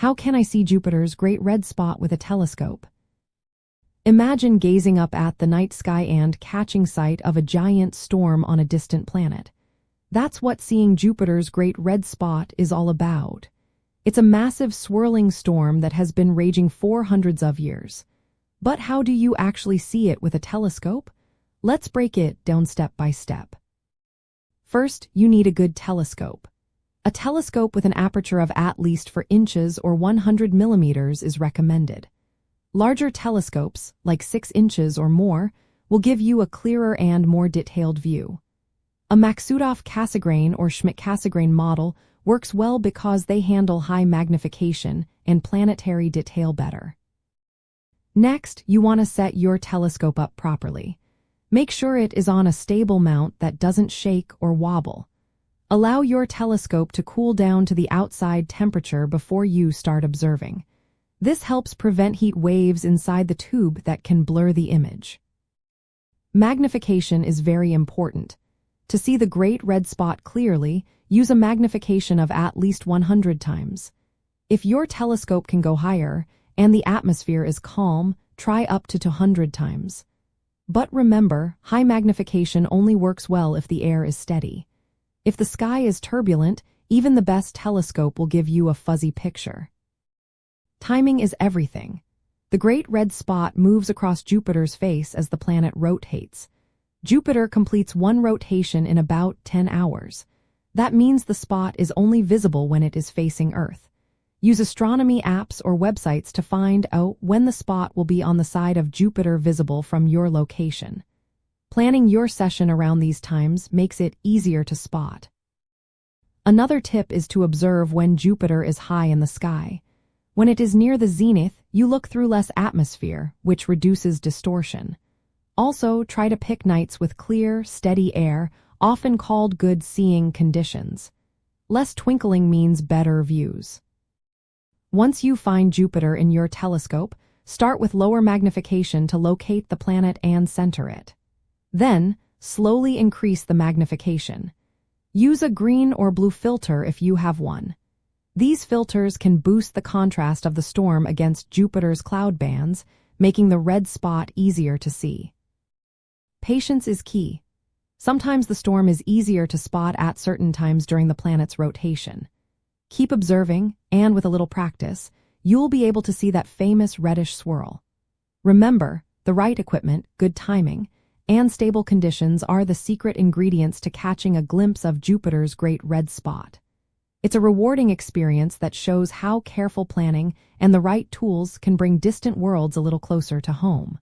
How can I see Jupiter's great red spot with a telescope? Imagine gazing up at the night sky and catching sight of a giant storm on a distant planet. That's what seeing Jupiter's great red spot is all about. It's a massive swirling storm that has been raging for hundreds of years. But how do you actually see it with a telescope? Let's break it down step by step. First, you need a good telescope. A telescope with an aperture of at least 4 inches or 100 millimeters is recommended. Larger telescopes, like 6 inches or more, will give you a clearer and more detailed view. A Maksutov-Cassegrain or Schmidt-Cassegrain model works well because they handle high magnification and planetary detail better. Next, you want to set your telescope up properly. Make sure it is on a stable mount that doesn't shake or wobble. Allow your telescope to cool down to the outside temperature before you start observing. This helps prevent heat waves inside the tube that can blur the image. Magnification is very important. To see the great red spot clearly, use a magnification of at least 100 times. If your telescope can go higher and the atmosphere is calm, try up to 200 times. But remember, high magnification only works well if the air is steady. If the sky is turbulent, even the best telescope will give you a fuzzy picture. Timing is everything. The great red spot moves across Jupiter's face as the planet rotates. Jupiter completes one rotation in about 10 hours. That means the spot is only visible when it is facing Earth. Use astronomy apps or websites to find out when the spot will be on the side of Jupiter visible from your location. Planning your session around these times makes it easier to spot. Another tip is to observe when Jupiter is high in the sky. When it is near the zenith, you look through less atmosphere, which reduces distortion. Also, try to pick nights with clear, steady air, often called good seeing conditions. Less twinkling means better views. Once you find Jupiter in your telescope, start with lower magnification to locate the planet and center it. Then, slowly increase the magnification. Use a green or blue filter if you have one. These filters can boost the contrast of the storm against Jupiter's cloud bands, making the red spot easier to see. Patience is key. Sometimes the storm is easier to spot at certain times during the planet's rotation. Keep observing, and with a little practice, you'll be able to see that famous reddish swirl. Remember, the right equipment, good timing, and stable conditions are the secret ingredients to catching a glimpse of Jupiter's great red spot. It's a rewarding experience that shows how careful planning and the right tools can bring distant worlds a little closer to home.